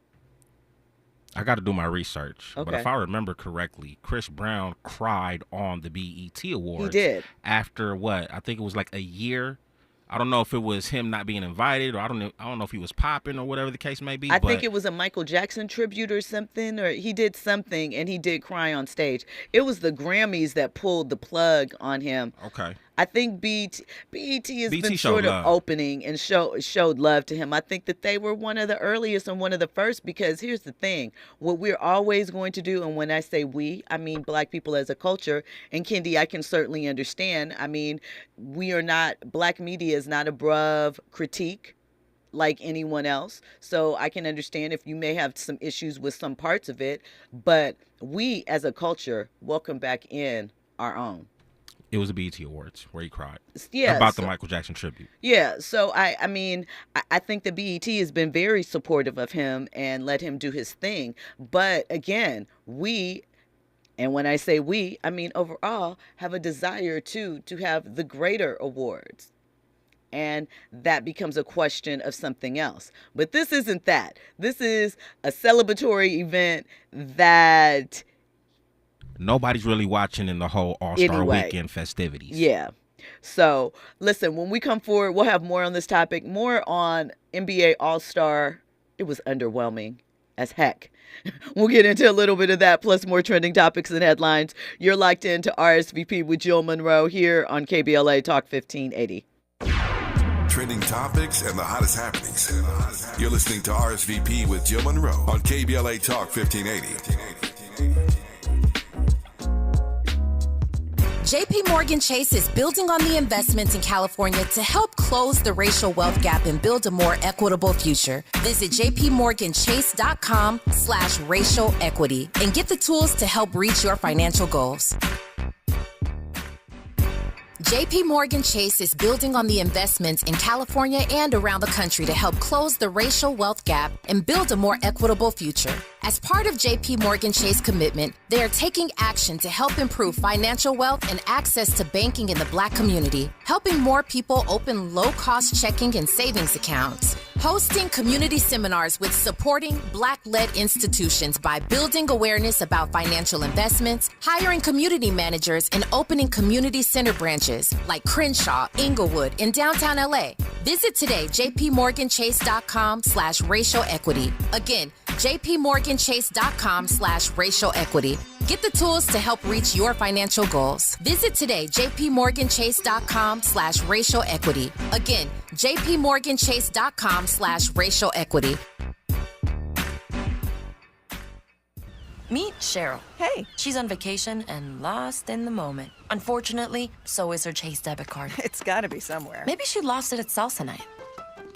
I got to do my research. Okay. But if I remember correctly, Chris Brown cried on the BET Awards. He did. After what? I think it was like a year. I don't know if it was him not being invited, or I don't know if he was popping or whatever the case may be. I think it was a Michael Jackson tribute or something, or he did something and he did cry on stage. It was the Grammys that pulled the plug on him. Okay. I think BET has BET been showed sort of love. opening and showed love to him. I think that they were one of the earliest and one of the first, because here's the thing. What we're always going to do, and when I say we, I mean black people as a culture, and Kendi, I can certainly understand. I mean, black media is not above critique like anyone else. So I can understand if you may have some issues with some parts of it, but we as a culture welcome back in our own. It was the BET Awards where he cried. Yeah, about the Michael Jackson tribute. Yeah, so I mean, I think the BET has been very supportive of him and let him do his thing. But again, we, and when I say we, I mean overall, have a desire to have the greater awards. And that becomes a question of something else. But this isn't that. This is a celebratory event that nobody's really watching in the whole All-Star Weekend festivities. Yeah. So, listen, when we come forward, we'll have more on this topic, more on NBA All-Star. It was underwhelming. as heck. We'll get into a little bit of that, plus more trending topics and headlines. You're locked into RSVP with Jill Munroe here on KBLA Talk 1580. Trending topics and the hottest happenings. You're listening to RSVP with Jill Munroe on KBLA Talk 1580. JP Morgan Chase is building on the investments in California to help close the racial wealth gap and build a more equitable future. Visit jpmorganchase.com/racial equity and get the tools to help reach your financial goals. JP Morgan Chase is building on the investments in California and around the country to help close the racial wealth gap and build a more equitable future. As part of JP Morgan Chase commitment, they are taking action to help improve financial wealth and access to banking in the Black community, helping more people open low-cost checking and savings accounts, hosting community seminars with supporting Black-led institutions by building awareness about financial investments, hiring community managers, and opening community center branches like Crenshaw, Inglewood, and downtown LA. Visit today, jpmorganchase.com/racial equity. Again, jpmorganchase.com/racial equity. Get the tools to help reach your financial goals. Visit today, jpmorganchase.com/racial equity. Again, jpmorganchase.com/racial equity. Meet Cheryl. Hey. She's on vacation and lost in the moment. Unfortunately, so is her Chase debit card. It's gotta be somewhere. Maybe she lost it at salsa night.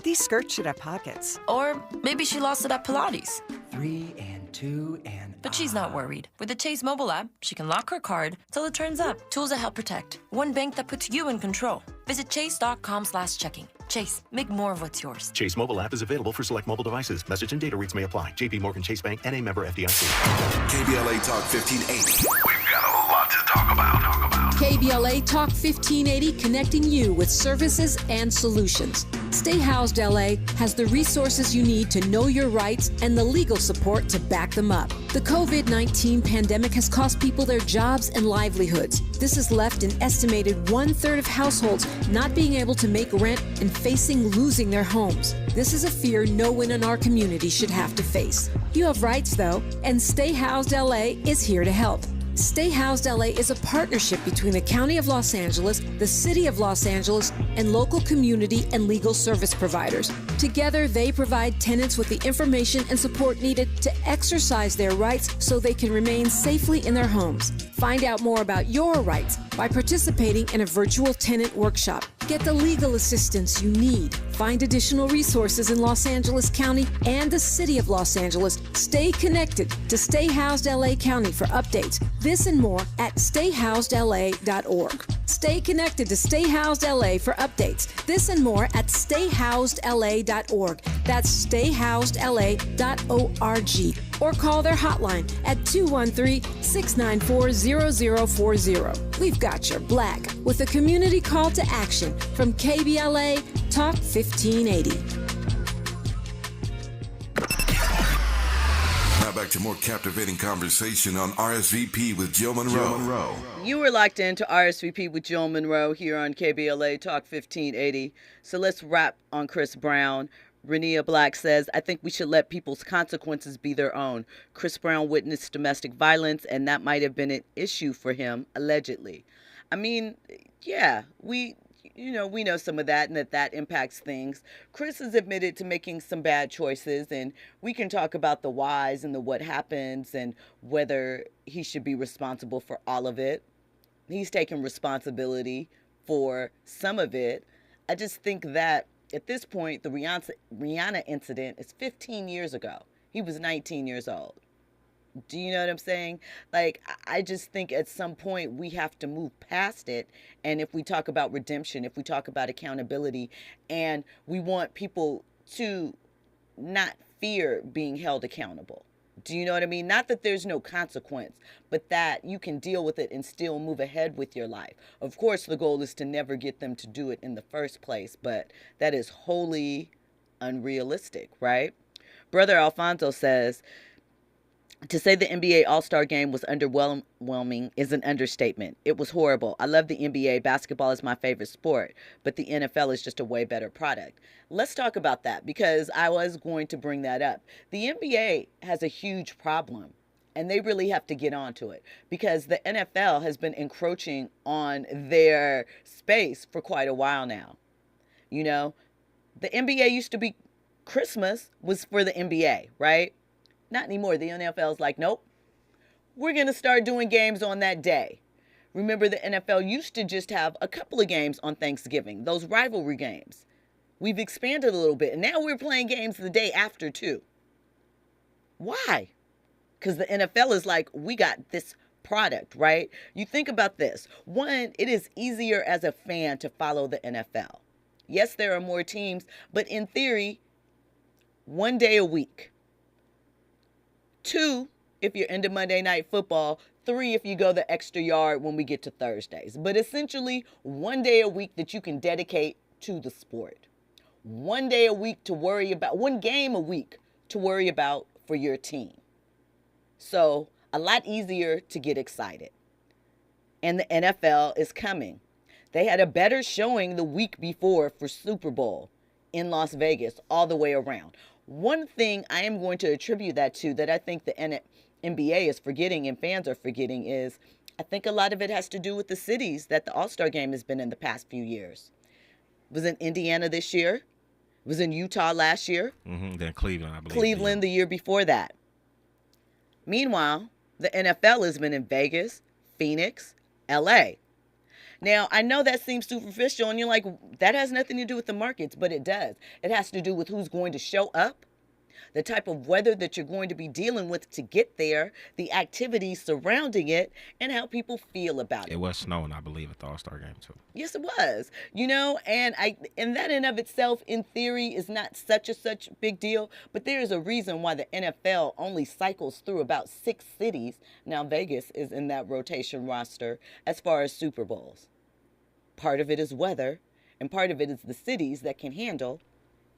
These skirts should have pockets. Or maybe she lost it at Pilates. 3 and 2 and... But she's not worried. With the Chase mobile app, she can lock her card till it turns up. Tools that help protect. One bank that puts you in control. Visit chase.com/checking. Chase, make more of what's yours. Chase mobile app is available for select mobile devices. Message and data rates may apply. JP Morgan Chase Bank, N.A. member FDIC. KBLA Talk 1580. We've got a lot to talk about. KBLA Talk 1580, connecting you with services and solutions. Stay Housed LA has the resources you need to know your rights and the legal support to back them up. The COVID-19 pandemic has cost people their jobs and livelihoods. This has left an estimated 1/3 of households not being able to make rent and facing losing their homes. This is a fear no one in our community should have to face. You have rights, though, and Stay Housed LA is here to help. Stay Housed LA is a partnership between the County of Los Angeles, the City of Los Angeles, and local community and legal service providers. Together, they provide tenants with the information and support needed to exercise their rights so they can remain safely in their homes. Find out more about your rights by participating in a virtual tenant workshop. Get the legal assistance you need. Find additional resources in Los Angeles County and the City of Los Angeles. Stay connected to Stay Housed LA County for updates. This and more at stayhousedla.org. Stay connected to Stay Housed LA for updates. This and more at stayhousedla.org. That's stayhousedla.org. Or call their hotline at 213-694-0040. We've got your Black with a community call to action from KBLA Talk 1580. Now back to more captivating conversation on RSVP with Jill Munroe. You were locked into RSVP with Jill Munroe here on KBLA Talk 1580. So let's wrap on Chris Brown. Renia Black says, I think we should let people's consequences be their own. Chris Brown witnessed domestic violence, and that might have been an issue for him, allegedly. I mean, yeah, we know some of that and that impacts things. Chris has admitted to making some bad choices, and we can talk about the whys and the what happens and whether he should be responsible for all of it. He's taken responsibility for some of it. I just think that at this point, the Rihanna incident is 15 years ago. He was 19 years old. Do you know what I'm saying? Like, I just think at some point we have to move past it. And if we talk about redemption, if we talk about accountability, and we want people to not fear being held accountable. Do you know what I mean? Not that there's no consequence, but that you can deal with it and still move ahead with your life. Of course, the goal is to never get them to do it in the first place, but that is wholly unrealistic, right? Brother Alfonso says, To say the NBA All-Star Game was underwhelming is an understatement. It was horrible. I love the NBA. Basketball is my favorite sport, but the NFL is just a way better product. Let's talk about that because I was going to bring that up. The NBA has a huge problem, and they really have to get onto it because the NFL has been encroaching on their space for quite a while now. You know, the NBA used to be, Christmas was for the NBA, right? Not anymore. The NFL's like, nope, we're going to start doing games on that day. Remember, the NFL used to just have a couple of games on Thanksgiving, those rivalry games. We've expanded a little bit, and now we're playing games the day after, too. Why? Because the NFL is like, we got this product, right? You think about this. One, it is easier as a fan to follow the NFL. Yes, there are more teams, but in theory, one day a week. 2, if you're into Monday Night Football. 3, if you go the extra yard when we get to Thursdays. But essentially, one day a week that you can dedicate to the sport. One day a week to worry about, one game a week to worry about for your team. So, a lot easier to get excited. And the NFL is coming. They had a better showing the week before for Super Bowl in Las Vegas all the way around. One thing I am going to attribute that to that I think the NBA is forgetting and fans are forgetting is I think a lot of it has to do with the cities that the All-Star Game has been in the past few years. It was in Indiana this year. It was in Utah last year. Then Cleveland, I believe. Cleveland the year before that. Meanwhile, the NFL has been in Vegas, Phoenix, LA. Now, I know that seems superficial, and you're like, that has nothing to do with the markets, but it does. It has to do with who's going to show up, the type of weather that you're going to be dealing with to get there, the activities surrounding it, and how people feel about it. It was snowing, I believe, at the All-Star Game, too. Yes, it was. You know, and that in of itself, in theory, is not such big deal, but there is a reason why the NFL only cycles through about 6 cities. Now, Vegas is in that rotation roster as far as Super Bowls. Part of it is weather, and part of it is the cities that can handle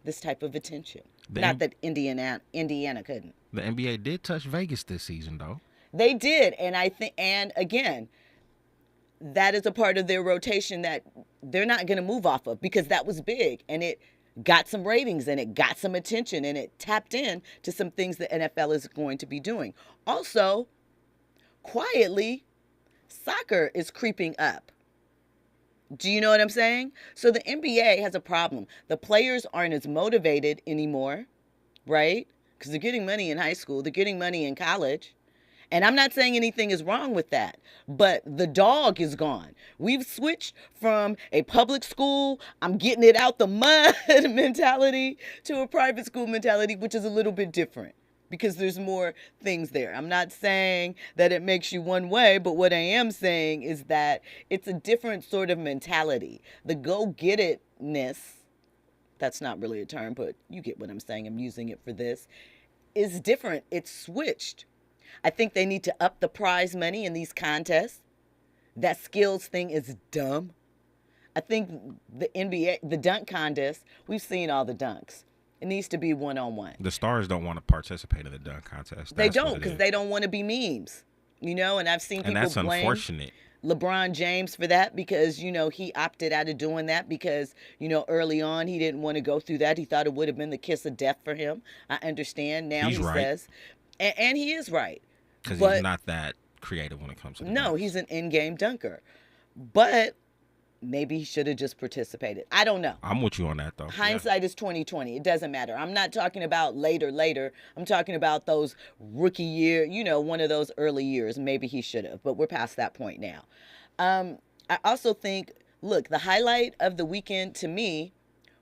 this type of attention. Not that Indiana couldn't. The NBA did touch Vegas this season, though. They did, and and again, that is a part of their rotation that they're not going to move off of because that was big, and it got some ratings, and it got some attention, and it tapped in to some things the NFL is going to be doing. Also, quietly, soccer is creeping up. Do you know what I'm saying? So the NBA has a problem. The players aren't as motivated anymore, right? Because they're getting money in high school. They're getting money in college. And I'm not saying anything is wrong with that. But the dog is gone. We've switched from a public school, I'm getting it out the mud mentality to a private school mentality, which is a little bit different. Because there's more things there. I'm not saying that it makes you one way, but what I am saying is that it's a different sort of mentality. The go-get-itness, that's not really a term, but you get what I'm saying, I'm using it for this, is different. It's switched. I think they need to up the prize money in these contests. That skills thing is dumb. I think the NBA, the dunk contest, we've seen all the dunks. It needs to be one-on-one. The stars don't want to participate in the dunk contest. They don't because they don't want to be memes, you know, and I've seen people that's blame unfortunate. LeBron James for that because, you know, he opted out of doing that because, you know, early on he didn't want to go through that. He thought it would have been the kiss of death for him. I understand now he says. And he is right. Because he's not that creative when it comes to No, he's an in-game dunker. But maybe he should have just participated. I don't know. I'm with you on that, though. Hindsight is 20/20. It doesn't matter. I'm not talking about later. I'm talking about those rookie year, you know, one of those early years. Maybe he should have, but we're past that point now. I also think, look, the highlight of the weekend to me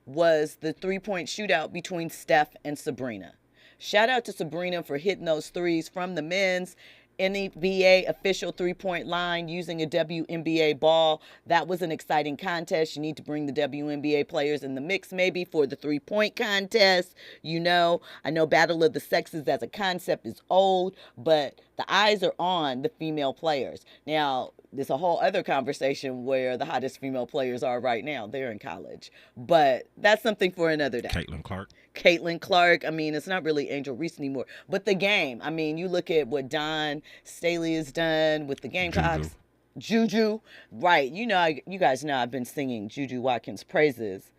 was the 3-point shootout between Steph and Sabrina. Shout out to Sabrina for hitting those threes from the men's NBA official 3-point line using a WNBA ball. That was an exciting contest. You need to bring the WNBA players in the mix maybe for the 3-point contest. You know, I know Battle of the Sexes as a concept is old, but The eyes are on the female players. Now, there's a whole other conversation where the hottest female players are right now. They're in college. But that's something for another day. Caitlin Clark. I mean, it's not really Angel Reese anymore. But the game. I mean, you look at what Don Staley has done with the Gamecocks. Juju. Right. You guys know I've been singing Juju Watkins' praises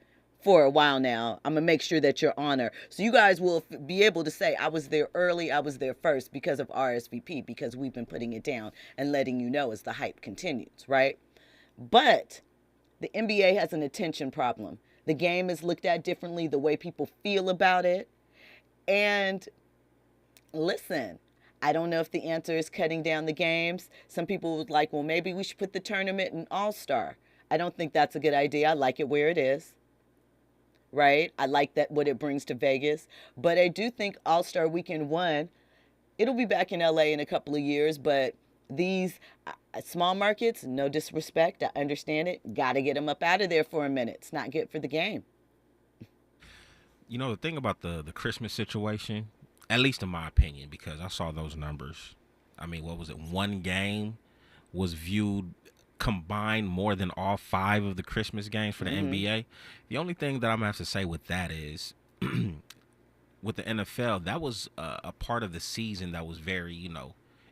for a while now. I'm going to make sure that you're on her. So you guys will be able to say, I was there early, I was there first because of RSVP, because we've been putting it down and letting you know as the hype continues, right? But the NBA has an attention problem. The game is looked at differently, the way people feel about it. And listen, I don't know if the answer is cutting down the games. Some people would like, well, maybe we should put the tournament in All-Star. I don't think that's a good idea. I like it where it is. Right? I like that what it brings to Vegas. But I do think All-Star Weekend 1, it'll be back in LA in a couple of years, but these small markets, no disrespect, I understand it, got to get them up out of there for a minute. It's not good for the game. You know, the thing about the Christmas situation, at least in my opinion, because I saw those numbers. I mean, what was it? One game was viewed combined more than all 5 of the Christmas games for the NBA. The only thing that I'm gonna have to say with that is with the NFL, that was a part of the season that was very,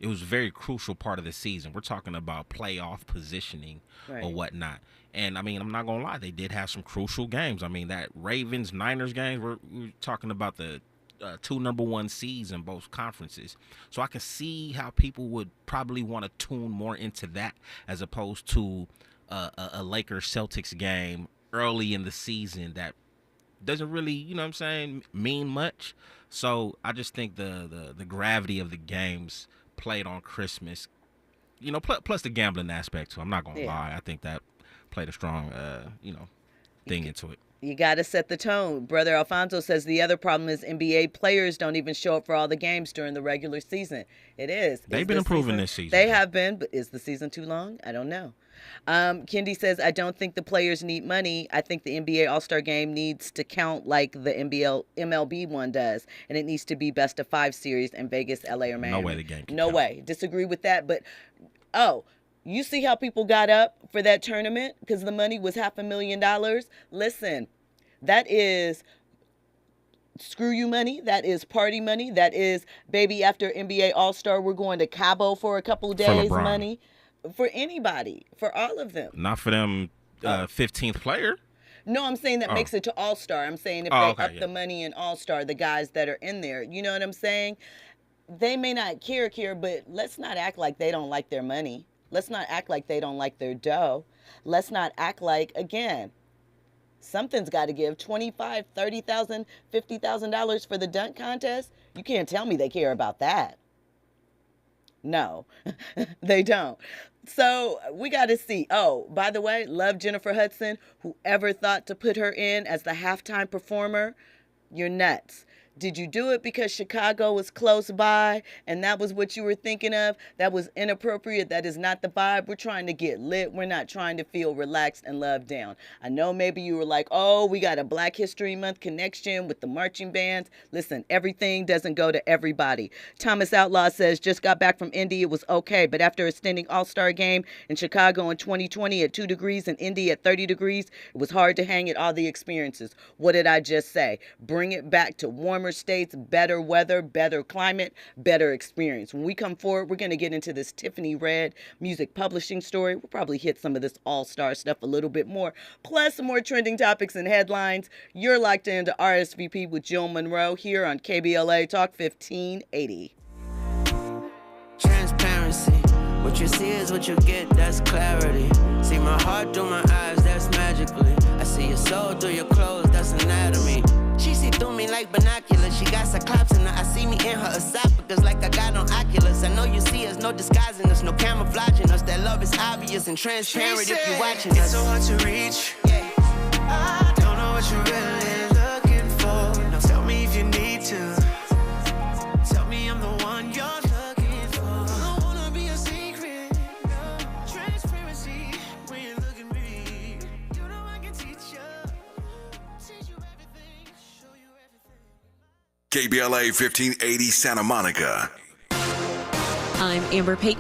it was a very crucial part of the season. We're talking about playoff positioning or whatnot. And I mean, I'm not gonna lie, they did have some crucial games. I mean, that Ravens-Niners game, we're talking about the 2 number 1 seeds in both conferences. So I can see how people would probably want to tune more into that as opposed to a Lakers-Celtics game early in the season that doesn't really, mean much. So I just think the gravity of the games played on Christmas, plus the gambling aspect too. I'm not going to lie. I think that played a strong, thing into it. You got to set the tone. Brother Alfonso says the other problem is NBA players don't even show up for all the games during the regular season. It is. They've been improving this season. They have been, but is the season too long? I don't know. Kendi says, I don't think the players need money. I think the NBA All-Star Game needs to count like the MLB one does, and it needs to be best of 5 series in Vegas, LA, or Miami. No way the game can No count. way. Disagree with that, but, you see how people got up for that tournament because the money was $500,000? Listen, that is screw you money. That is party money. That is, baby, after NBA All-Star, we're going to Cabo for a couple of days money. For anybody. For all of them. Not for them 15th player? No, I'm saying that makes it to All-Star. I'm saying if they up the money in All-Star, the guys that are in there. You know what I'm saying? They may not care, but let's not act like they don't like their money. Let's not act like they don't like their dough. Let's not act like, again, something's got to give. $25,000, $30,000, $50,000 for the dunk contest? You can't tell me they care about that. No, they don't. So we got to see. Oh, by the way, love Jennifer Hudson. Whoever thought to put her in as the halftime performer, you're nuts. Did you do it because Chicago was close by and that was what you were thinking of? That was inappropriate. That is not the vibe. We're trying to get lit. We're not trying to feel relaxed and loved down. I know maybe you were like, oh, we got a Black History Month connection with the marching bands. Listen, everything doesn't go to everybody. Thomas Outlaw says, just got back from Indy. It was okay. But after a standing All-Star game in Chicago in 2020 at 2 degrees and Indy at 30 degrees, it was hard to hang at all the experiences. What did I just say? Bring it back to warmer states, better weather, better climate, better experience. When we come forward, we're going to get into this Tiffany Red music publishing story. We'll probably hit some of this all-star stuff a little bit more, plus some more trending topics and headlines. You're locked into RSVP with Jill Munroe here on KBLA Talk 1580. Transparency. What you see is what you get, that's clarity. See my heart through my eyes, that's magically. I see your soul through your clothes, that's anatomy. She see through me like binoculars. She got cyclops in her. I see me in her esophagus like I got on Oculus. I know you see us, no disguising us, no camouflaging us. That love is obvious and transparent if you're watching us. It's so hard to reach. Yeah. I don't know what you're really looking for. Now tell me if you need to. Tell me I'm the one you're looking for. I don't wanna be a secret. No transparency when you look at me. You know I can teach you. Teach you everything. Show you everything. KBLA 1580 Santa Monica. I'm Amber Payton.